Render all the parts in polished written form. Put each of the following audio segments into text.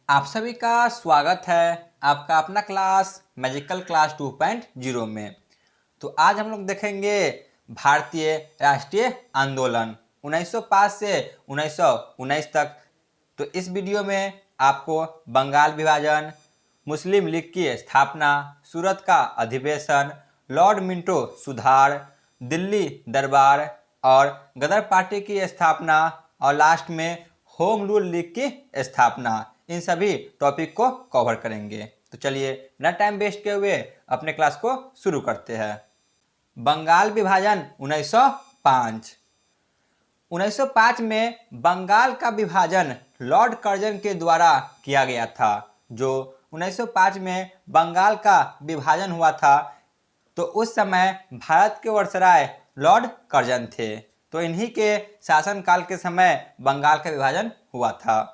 आप सभी का स्वागत है आपका अपना क्लास मैजिकल क्लास 2.0 में। तो आज हम लोग देखेंगे भारतीय राष्ट्रीय आंदोलन 1905 से 1919 तक। तो इस वीडियो में आपको बंगाल विभाजन, मुस्लिम लीग की स्थापना, सूरत का अधिवेशन, लॉर्ड मिंटो सुधार, दिल्ली दरबार और गदर पार्टी की स्थापना और लास्ट में होम रूल लीग की स्थापना, इन सभी टॉपिक को कवर करेंगे। तो चलिए बिना टाइम वेस्ट किए हुए अपने क्लास को शुरू करते हैं। बंगाल विभाजन 1905। 1905 में बंगाल का विभाजन लॉर्ड कर्जन के द्वारा किया गया था। जो 1905 में बंगाल का विभाजन हुआ था तो उस समय भारत के वायसराय लॉर्ड कर्जन थे। तो इन्हीं के शासनकाल के समय बंगाल का विभाजन हुआ था।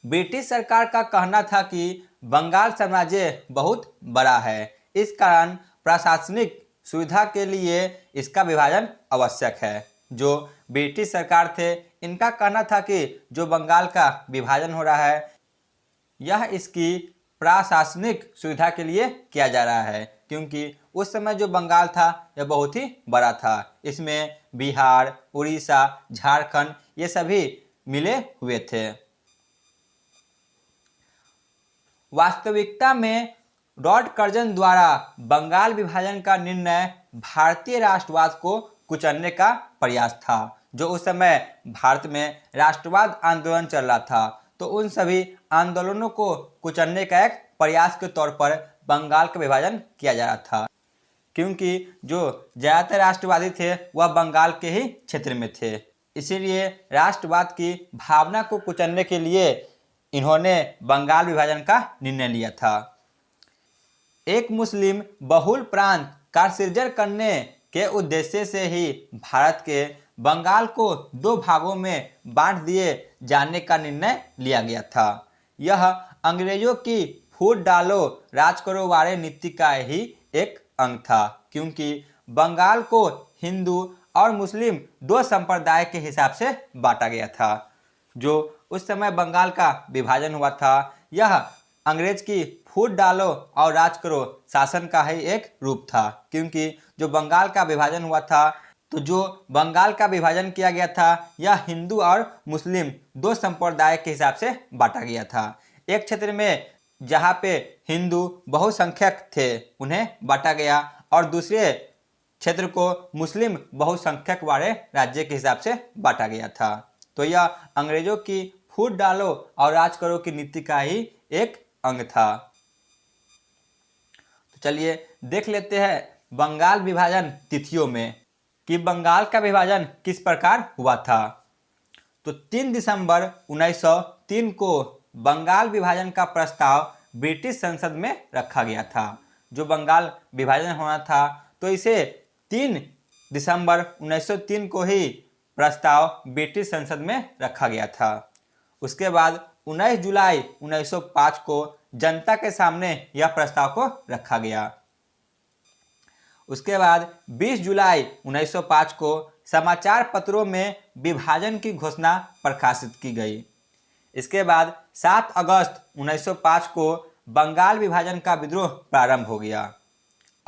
ब्रिटिश सरकार का कहना था कि बंगाल साम्राज्य बहुत बड़ा है, इस कारण प्रशासनिक सुविधा के लिए इसका विभाजन आवश्यक है। जो ब्रिटिश सरकार थे इनका कहना था कि जो बंगाल का विभाजन हो रहा है यह इसकी प्रशासनिक सुविधा के लिए किया जा रहा है, क्योंकि उस समय जो बंगाल था यह बहुत ही बड़ा था। इसमें बिहार, उड़ीसा, झारखंड ये सभी मिले हुए थे। वास्तविकता में लॉर्ड कर्जन द्वारा बंगाल विभाजन का निर्णय भारतीय राष्ट्रवाद को कुचलने का प्रयास था। जो उस समय भारत में राष्ट्रवाद आंदोलन चल रहा था तो उन सभी आंदोलनों को कुचलने का एक प्रयास के तौर पर बंगाल का विभाजन किया जा रहा था, क्योंकि जो ज़्यादातर राष्ट्रवादी थे वह बंगाल के ही क्षेत्र में थे। इसीलिए राष्ट्रवाद की भावना को कुचलने के लिए इन्होंने बंगाल विभाजन का निर्णय लिया था। एक मुस्लिम बहुल प्रांत का सृजन करने के उद्देश्य से ही भारत के बंगाल को दो भागों में बांट दिए जाने का निर्णय लिया गया था। यह अंग्रेजों की फूट डालो राज करो वाले नीति का ही एक अंग था, क्योंकि बंगाल को हिंदू और मुस्लिम दो संप्रदाय के हिसाब से बांटा गया था। जो उस समय बंगाल का विभाजन हुआ था यह अंग्रेज की फूट डालो और राज करो शासन का ही एक रूप था, क्योंकि जो बंगाल का विभाजन हुआ था तो जो बंगाल का विभाजन किया गया था यह हिंदू और मुस्लिम दो संप्रदाय के हिसाब से बांटा गया था। एक क्षेत्र में जहाँ पे हिंदू बहुसंख्यक थे उन्हें बांटा गया और दूसरे क्षेत्र को मुस्लिम बहुसंख्यक वाले राज्य के हिसाब से बांटा गया था। तो यह अंग्रेजों की फूट डालो और राज करो की नीति का ही एक अंग था। तो चलिए देख लेते हैं बंगाल विभाजन तिथियों में कि बंगाल का विभाजन किस प्रकार हुआ था। तो 3 दिसंबर 1903 को बंगाल विभाजन का प्रस्ताव ब्रिटिश संसद में रखा गया था। जो बंगाल विभाजन होना था तो इसे 3 दिसंबर 1903 को ही प्रस्ताव ब्रिटिश संसद में रखा गया था। उसके बाद 19 जुलाई 1905 को जनता के सामने यह प्रस्ताव को रखा गया। उसके बाद 20 जुलाई 1905 को समाचार पत्रों में विभाजन की घोषणा प्रकाशित की गई। इसके बाद 7 अगस्त 1905 को बंगाल विभाजन का विद्रोह प्रारंभ हो गया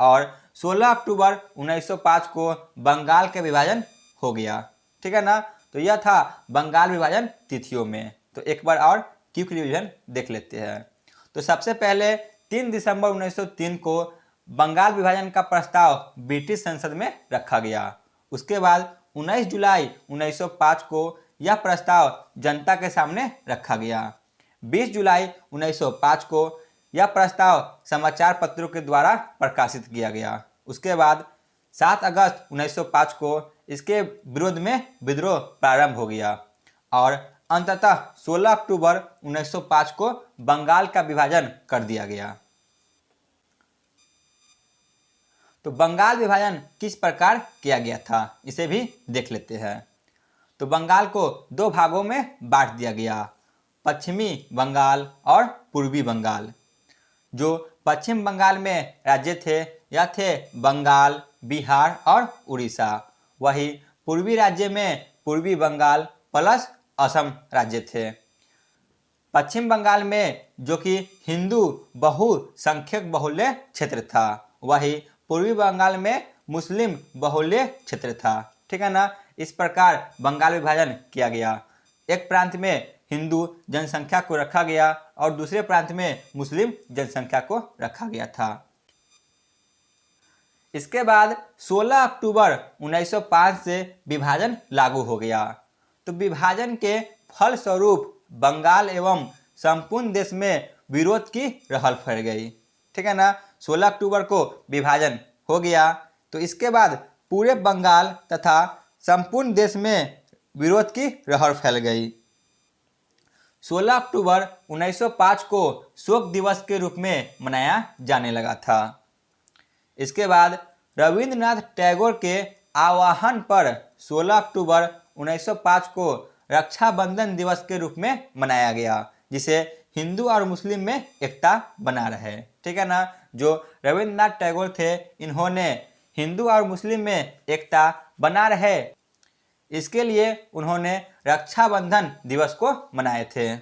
और 16 अक्टूबर 1905 को बंगाल का विभाजन हो गया। ठीक है ना। तो यह था बंगाल विभाजन तिथियों में। तो एक बार और क्विक रिवीजन देख लेते हैं। तो सबसे पहले 3 दिसंबर 1903 को बंगाल विभाजन का प्रस्ताव ब्रिटिश संसद में रखा गया। उसके बाद 19 जुलाई 1905 को यह प्रस्ताव जनता के सामने रखा गया। 20 जुलाई 1905 को यह प्रस्ताव समाचार पत्रों के द्वारा प्रकाशित किया गया। उसके बाद 7 अगस्त 1905 को इसके विरोध में विद्रोह प्रारंभ हो गया और अंततः 16 अक्टूबर 1905 को बंगाल का विभाजन कर दिया गया। तो बंगाल विभाजन किस प्रकार किया गया था इसे भी देख लेते हैं। तो बंगाल को दो भागों में बांट दिया गया, पश्चिमी बंगाल और पूर्वी बंगाल। जो पश्चिम बंगाल में राज्य थे यह थे बंगाल, बिहार और उड़ीसा। वही पूर्वी राज्य में पूर्वी बंगाल प्लस असम राज्य थे। पश्चिम बंगाल में जो कि हिंदू बहुसंख्यक बहुल्य क्षेत्र था, वही पूर्वी बंगाल में मुस्लिम बहुल्य क्षेत्र था। ठीक है ना। इस प्रकार बंगाल विभाजन किया गया। एक प्रांत में हिंदू जनसंख्या को रखा गया और दूसरे प्रांत में मुस्लिम जनसंख्या को रखा गया था। इसके बाद 16 अक्टूबर 1905 से विभाजन लागू हो गया। तो विभाजन के फलस्वरूप बंगाल एवं संपूर्ण देश में विरोध की रहल फैल गई। ठीक है ना। 16 अक्टूबर को विभाजन हो गया, तो इसके बाद पूरे बंगाल तथा संपूर्ण देश में विरोध की रहर फैल गई। 16 अक्टूबर 1905 को शोक दिवस के रूप में मनाया जाने लगा था। इसके बाद रविंद्रनाथ टैगोर के आह्वान पर 16 अक्टूबर 1905 को रक्षाबंधन दिवस के रूप में मनाया गया, जिसे हिंदू और मुस्लिम में एकता बना रहे। ठीक है ना। जो रविंद्रनाथ टैगोर थे, इन्होंने हिंदू और मुस्लिम में एकता बना रहे, इसके लिए उन्होंने रक्षाबंधन दिवस को मनाए थे।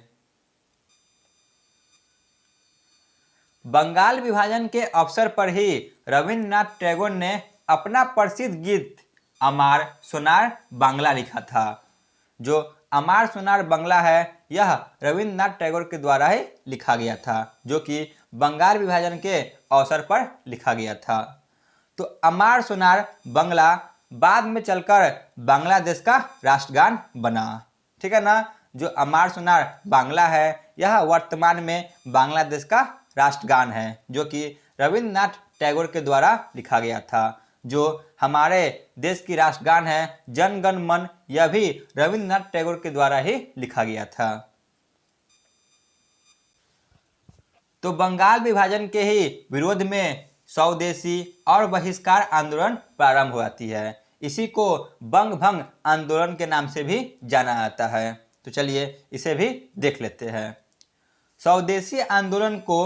बंगाल विभाजन के अवसर पर ही रविंद्रनाथ टैगोर ने अपना प्रसिद्ध गीत अमार सोनार बांग्ला लिखा था। जो अमार सोनार बांग्ला है, यह रविंद्रनाथ टैगोर के द्वारा ही लिखा गया था, जो कि बंगाल विभाजन के अवसर पर लिखा गया था। तो अमार सोनार बांग्ला बाद में चलकर बांग्लादेश का राष्ट्रगान बना। ठीक है ना। जो अमार सोनार बांग्ला है, यह वर्तमान में बांग्लादेश का राष्ट्रगान है, जो कि रविंद्रनाथ टैगोर के द्वारा लिखा गया था। जो हमारे देश की राष्ट्रगान है जन गण मन, यह भी रविंद्रनाथ टैगोर के द्वारा ही लिखा गया था। तो बंगाल विभाजन के ही विरोध में स्वदेशी और बहिष्कार आंदोलन प्रारंभ हो जाती है। इसी को बंग भंग आंदोलन के नाम से भी जाना जाता है। तो चलिए इसे भी देख लेते हैं। स्वदेशी आंदोलन को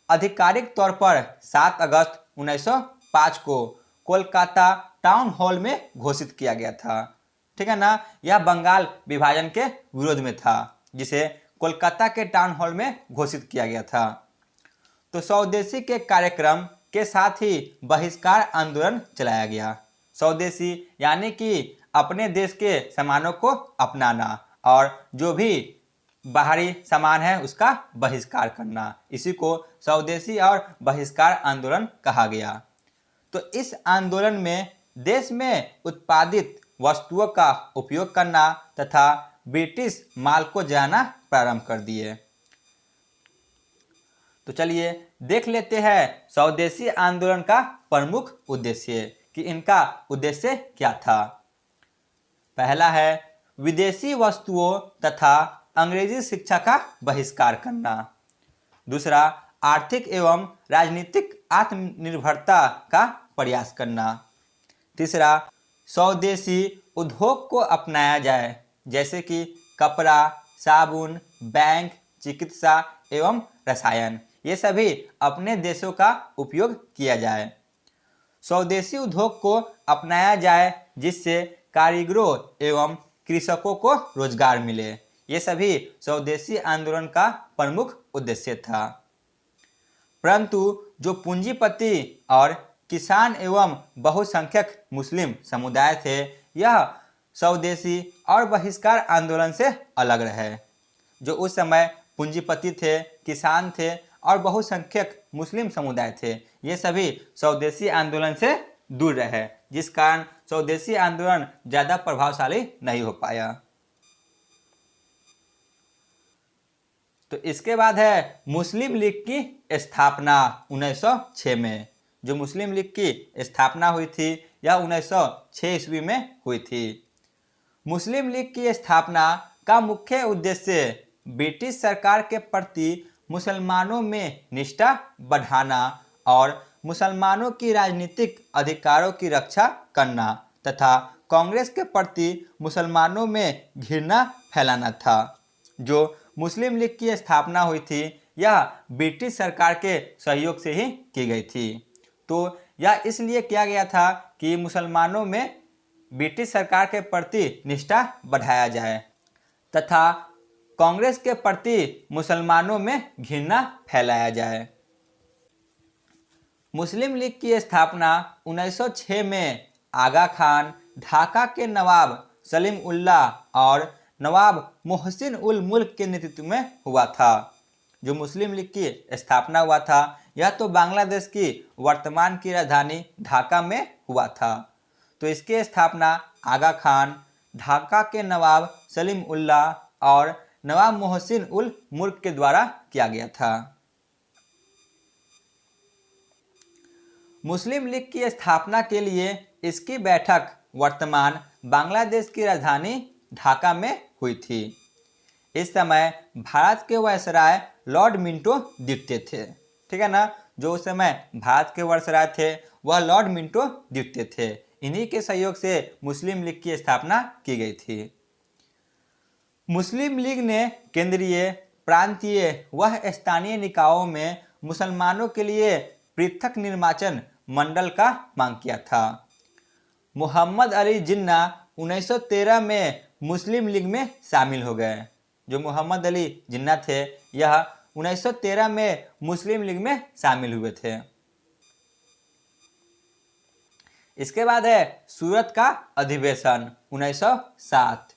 आधिकारिक तौर पर 7 अगस्त 1905 को कोलकाता टाउन हॉल में घोषित किया गया था। ठीक है ना। यह बंगाल विभाजन के विरोध में था, जिसे कोलकाता के टाउन हॉल में घोषित किया गया था। तो स्वदेशी के कार्यक्रम के साथ ही बहिष्कार आंदोलन चलाया गया। स्वदेशी यानी कि अपने देश के सामानों को अपनाना और जो भी बाहरी सामान है उसका बहिष्कार करना, इसी को स्वदेशी और बहिष्कार आंदोलन कहा गया। तो इस आंदोलन में देश में उत्पादित वस्तुओं का उपयोग करना तथा ब्रिटिश माल को जलाना प्रारंभ कर दिए। तो चलिए देख लेते हैं स्वदेशी आंदोलन का प्रमुख उद्देश्य कि इनका उद्देश्य क्या था। पहला है विदेशी वस्तुओं तथा अंग्रेजी शिक्षा का बहिष्कार करना। दूसरा, आर्थिक एवं राजनीतिक आत्मनिर्भरता का प्रयास करना। तीसरा, स्वदेशी उद्योग को अपनाया जाए, जैसे कि कपड़ा, साबुन, बैंक, चिकित्सा एवं रसायन, ये सभी अपने देशों का उपयोग किया जाए। स्वदेशी उद्योग को अपनाया जाए जिससे कारीगरों एवं कृषकों को रोजगार मिले, ये सभी स्वदेशी आंदोलन का प्रमुख उद्देश्य था। परंतु जो पूंजीपति और किसान एवं बहुसंख्यक मुस्लिम समुदाय थे, यह स्वदेशी और बहिष्कार आंदोलन से अलग रहे। जो उस समय पूंजीपति थे, किसान थे और बहुसंख्यक मुस्लिम समुदाय थे, ये सभी स्वदेशी आंदोलन से दूर रहे, जिस कारण स्वदेशी आंदोलन ज़्यादा प्रभावशाली नहीं हो पाया। तो इसके बाद है मुस्लिम लीग की स्थापना 1906 में। जो मुस्लिम लीग की स्थापना हुई थी यह 1906 ईस्वी में हुई थी। मुस्लिम लीग की स्थापना का मुख्य उद्देश्य ब्रिटिश सरकार के प्रति मुसलमानों में निष्ठा बढ़ाना और मुसलमानों की राजनीतिक अधिकारों की रक्षा करना तथा कांग्रेस के प्रति मुसलमानों में घृणा फैलाना था। जो मुस्लिम लीग की स्थापना हुई थी यह ब्रिटिश सरकार के सहयोग से ही की गई थी। तो यह इसलिए किया गया था कि मुसलमानों में ब्रिटिश सरकार के प्रति निष्ठा बढ़ाया जाए तथा कांग्रेस के प्रति मुसलमानों में घृणा फैलाया जाए। मुस्लिम लीग की स्थापना 1906 में आगा खान, ढाका के नवाब सलीम उल्लाह और नवाब मोहसिन उल मुल्क के नेतृत्व में हुआ था। जो मुस्लिम लीग की स्थापना हुआ था यह तो बांग्लादेश की वर्तमान की राजधानी ढाका में हुआ था। तो इसकी स्थापना आगा खान, ढाका के नवाब सलीम उल्लाह और नवाब मोहसिन उल मुल्क के द्वारा किया गया था। मुस्लिम लीग की स्थापना के लिए इसकी बैठक वर्तमान बांग्लादेश की राजधानी ढाका में हुई थी। इस समय भारत के वायसराय लॉर्ड मिंटो द्वितीय थे, ठीक है ना। जो उस समय भारत के वायसराय थे वह लॉर्ड मिंटो द्वितीय थे। इन्हीं के सहयोग से मुस्लिम लीग की स्थापना की गई थी। मुस्लिम लीग ने केंद्रीय, प्रांतीय व स्थानीय निकायों में मुसलमानों के लिए पृथक निर्वाचन मंडल का मांग किया था। मोहम्मद अली जिन्ना 1913 में मुस्लिम लीग में शामिल हो गए। जो मोहम्मद अली जिन्ना थे यह 1913 में मुस्लिम लीग में शामिल हुए थे। इसके बाद है सूरत का अधिवेशन 1907।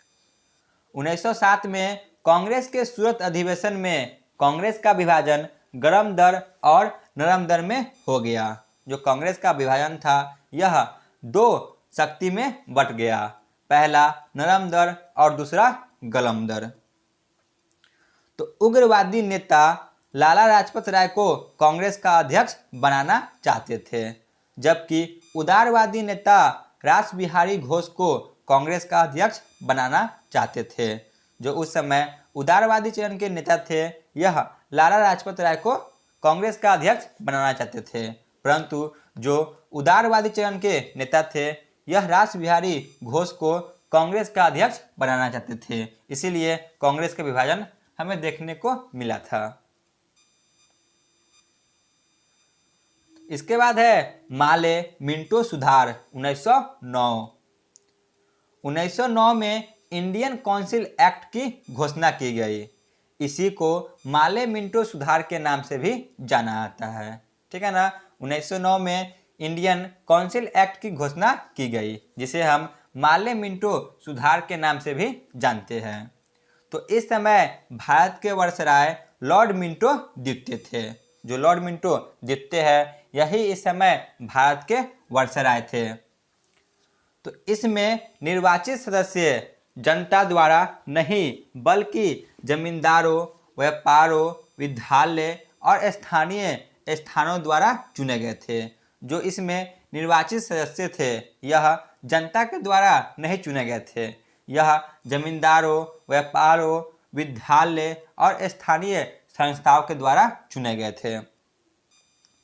1907 में कांग्रेस के सूरत अधिवेशन में कांग्रेस का विभाजन गरम दर और नरम दर में हो गया। जो कांग्रेस का विभाजन था यह दो शक्ति में बट गया, पहला नरम दर और दूसरा गरम दर। तो उग्रवादी नेता लाला लाजपत राय को कांग्रेस का अध्यक्ष बनाना चाहते थे, जबकि उदारवादी नेता रास बिहारी घोष को कांग्रेस का अध्यक्ष बनाना चाहते थे। जो उस समय उदारवादी चरण के नेता थे यह लाला लाजपत राय को कांग्रेस का अध्यक्ष बनाना चाहते थे, परंतु जो उदारवादी चरण के नेता थे यह रास बिहारी घोष को कांग्रेस का अध्यक्ष बनाना चाहते थे। इसीलिए कांग्रेस का विभाजन हमें देखने को मिला था। इसके बाद है माले मिंटो सुधार 1909। 1909 में इंडियन काउंसिल एक्ट की घोषणा की गई। इसी को माले मिंटो सुधार के नाम से भी जाना जाता है, ठीक है ना। 1909 में इंडियन काउंसिल एक्ट की घोषणा की गई, जिसे हम माले मिंटो सुधार के नाम से भी जानते हैं। तो इस समय भारत के वायसराय लॉर्ड मिंटो द्वितीय थे। जो लॉर्ड मिंटो द्वितीय है यही इस समय भारत के वायसराय थे। तो इसमें निर्वाचित सदस्य जनता द्वारा नहीं बल्कि जमींदारों, व्यापारों, विद्यालय और स्थानीय स्थानों द्वारा चुने गए थे। जो इसमें निर्वाचित सदस्य थे यह जनता के द्वारा नहीं चुने गए थे, यह जमींदारों, व्यापारों, विद्यालय और स्थानीय संस्थाओं के द्वारा चुने गए थे।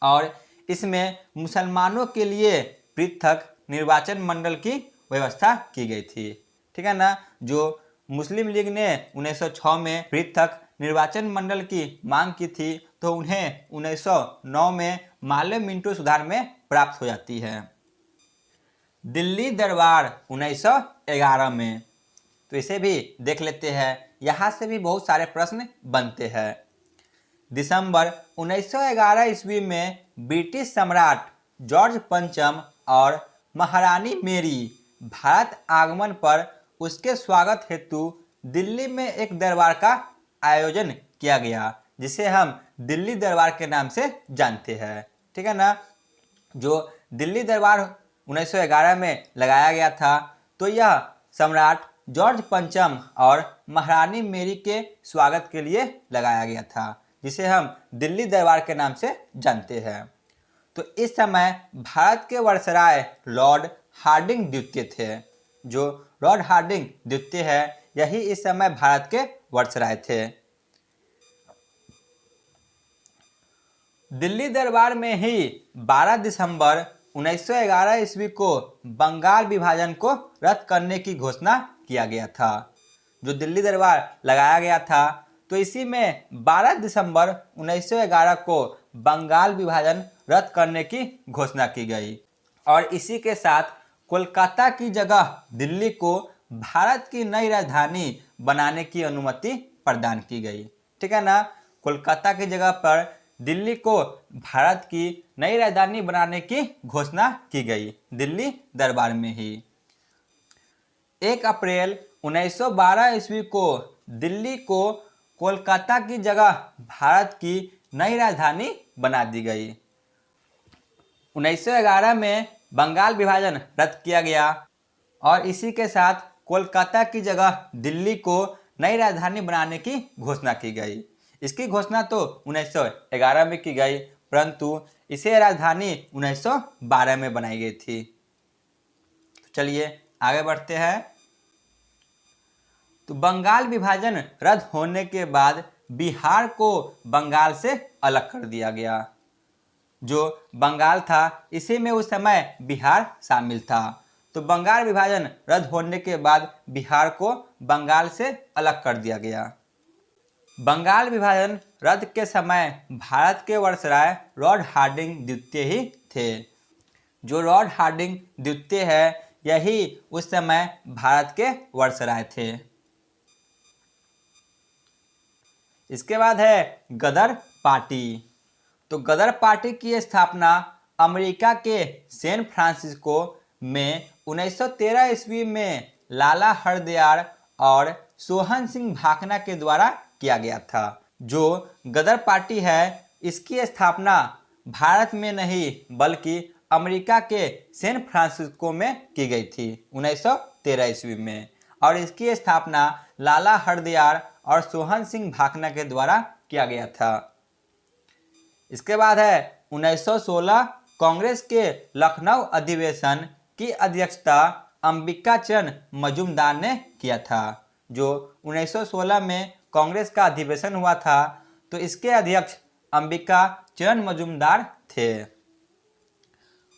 और इसमें मुसलमानों के लिए पृथक निर्वाचन मंडल की व्यवस्था की गई थी, ठीक है ना। जो मुस्लिम लीग ने 1906 में पृथक निर्वाचन मंडल की मांग की थी तो उन्हें 1909 में माले मिंटो सुधार में प्राप्त हो जाती है। दिल्ली दरबार 1911 में, तो इसे भी देख लेते हैं, यहाँ से भी बहुत सारे प्रश्न बनते हैं। दिसंबर 1911 ईस्वी में ब्रिटिश सम्राट जॉर्ज पंचम और महारानी मेरी भारत आगमन पर उसके स्वागत हेतु दिल्ली में एक दरबार का आयोजन किया गया, जिसे हम दिल्ली दरबार के नाम से जानते हैं, ठीक है ना। जो दिल्ली दरबार 1911 में लगाया गया था तो यह सम्राट जॉर्ज पंचम और महारानी मेरी के स्वागत के लिए लगाया गया था, जिसे हम दिल्ली दरबार के नाम से जानते हैं। तो इस समय भारत के वायसराय लॉर्ड हार्डिंग द्वितीय थे। जो लॉर्ड हार्डिंग द्वितीय है यही इस समय भारत के वायसराय थे। दिल्ली दरबार में ही 12 दिसंबर 1911 ईस्वी को बंगाल विभाजन को रद्द करने की घोषणा किया गया था। जो दिल्ली दरबार लगाया गया था तो इसी में 12 दिसंबर 1911 को बंगाल विभाजन रद्द करने की घोषणा की गई और इसी के साथ कोलकाता की जगह दिल्ली को भारत की नई राजधानी बनाने की अनुमति प्रदान की गई। ठीक है ना। कोलकाता की जगह पर दिल्ली को भारत की नई राजधानी बनाने की घोषणा की गई, दिल्ली दरबार में ही। 1 अप्रैल 1912 ईस्वी को दिल्ली को कोलकाता की जगह भारत की नई राजधानी बना दी गई। 1911 में बंगाल विभाजन रद्द किया गया और इसी के साथ कोलकाता की जगह दिल्ली को नई राजधानी बनाने की घोषणा की गई। इसकी घोषणा तो 1911 में की गई, परंतु इसे राजधानी 1912 में बनाई गई थी। तो चलिए आगे बढ़ते हैं। तो बंगाल विभाजन रद्द होने के बाद बिहार को बंगाल से अलग कर दिया गया। जो बंगाल था इसी में उस समय बिहार शामिल था। तो बंगाल विभाजन रद्द होने के बाद बिहार को बंगाल से अलग कर दिया गया। बंगाल विभाजन रद्द के समय भारत के वायसराय लॉर्ड हार्डिंग द्वितीय ही थे। जो लॉर्ड हार्डिंग द्वितीय है यही उस समय भारत के वायसराय थे। इसके बाद है गदर पार्टी। तो गदर पार्टी की स्थापना अमेरिका के सैन फ्रांसिस्को में 1913 ईस्वी में लाला हरदयाल और सोहन सिंह भाकना के द्वारा किया गया था। जो गदर पार्टी है इसकी स्थापना भारत में नहीं बल्कि अमेरिका के सैन फ्रांसिस्को में की गई थी 1913 ईस्वी में, और इसकी स्थापना लाला हरदयाल और सोहन सिंह भाकना के द्वारा किया गया था। इसके बाद है 1916 कांग्रेस के लखनऊ अधिवेशन की अध्यक्षता अंबिका चरण मजूमदार ने किया था। जो 1916 में कांग्रेस का अधिवेशन हुआ था तो इसके अध्यक्ष अंबिका चरण मजूमदार थे।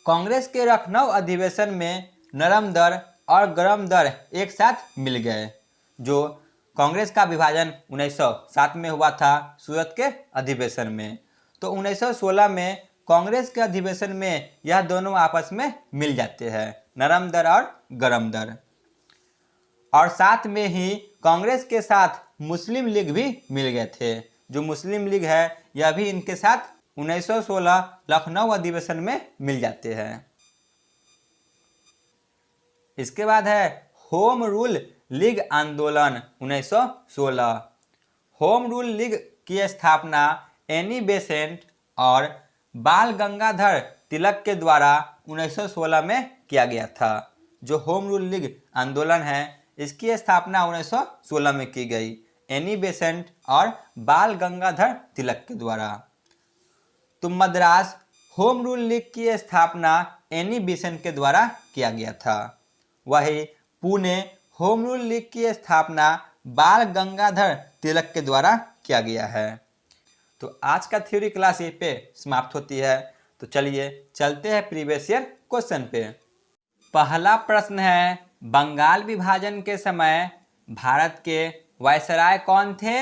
कांग्रेस के लखनऊ अधिवेशन में नरम दर और गरम दर एक साथ मिल गए। जो कांग्रेस का विभाजन 1907 में हुआ था सूरत के अधिवेशन में, तो 1916 में कांग्रेस के अधिवेशन में यह दोनों आपस में मिल जाते हैं, नरम दर और गरम दर। और साथ में ही कांग्रेस के साथ मुस्लिम लीग भी मिल गए थे। जो मुस्लिम लीग है यह भी इनके साथ 1916 लखनऊ अधिवेशन में मिल जाते हैं। इसके बाद है होम रूल लीग आंदोलन 1916। होम रूल लीग की स्थापना एनी बेसेंट और बाल गंगाधर तिलक के द्वारा 1916 में किया गया था। जो होम रूल लीग आंदोलन है इसकी स्थापना 1916 में की गई एनी बेसेंट और बाल गंगाधर तिलक के द्वारा। तो मद्रास होम रूल लीग की स्थापना एनी बेसेंट के द्वारा किया गया था। वही पुणे होम रूल लीग की स्थापना बाल गंगाधर तिलक के द्वारा किया गया है। तो आज का थ्योरी क्लास यहीं पे समाप्त होती है। तो चलिए चलते हैं प्रीवियस ईयर क्वेश्चन पे। पहला प्रश्न है बंगाल विभाजन के समय भारत के वायसराय कौन थे?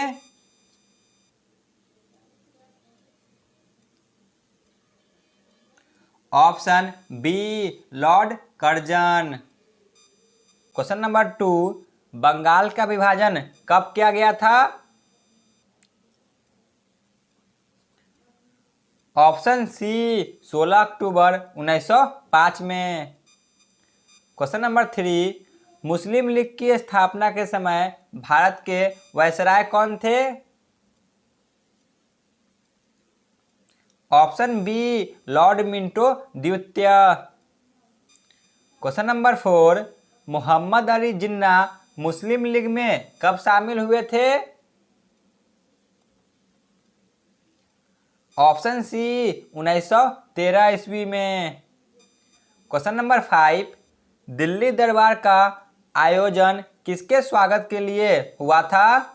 Option B lord Curzon. Question number 2 Bengal का विभाजन कब किया गया था? ऑप्शन सी 16 अक्टूबर 1905 में। क्वेश्चन नंबर 3 मुस्लिम लीग की स्थापना के समय भारत के वायसराय कौन थे? ऑप्शन बी लॉर्ड मिंटो द्वितीय। क्वेश्चन नंबर 4 मोहम्मद अली जिन्ना मुस्लिम लीग में कब शामिल हुए थे? ऑप्शन सी 1913 ईस्वी में। क्वेश्चन नंबर 5 दिल्ली दरबार का आयोजन किसके स्वागत के लिए हुआ था?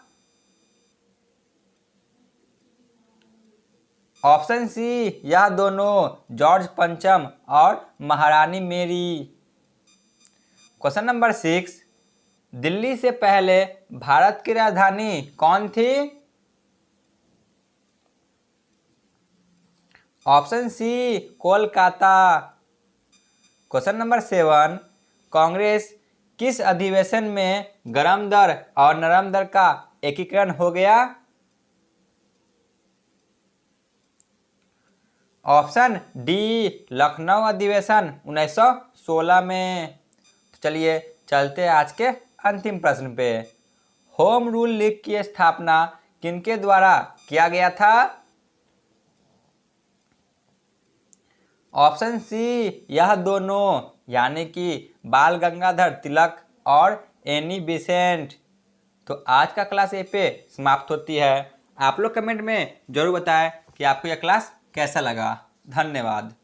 ऑप्शन सी यह दोनों जॉर्ज पंचम और महारानी मेरी। क्वेश्चन नंबर 6 दिल्ली से पहले भारत की राजधानी कौन थी? Option C Kolkata. Question number 7 Congress किस अधिवेशन में गरम दर और नरम दर का एकीकरण हो गया? ऑप्शन डी, लखनऊ अधिवेशन 1916 में। तो चलिए चलते हैं आज के अंतिम प्रश्न पे। होम रूल लीग की स्थापना किनके द्वारा किया गया था? ऑप्शन सी, यह दोनों, यानी कि बाल गंगाधर तिलक और एनी बेसेंट। तो आज का क्लास ये पे समाप्त होती है। आप लोग कमेंट में जरूर बताएं कि आपको यह क्लास कैसा लगा। धन्यवाद।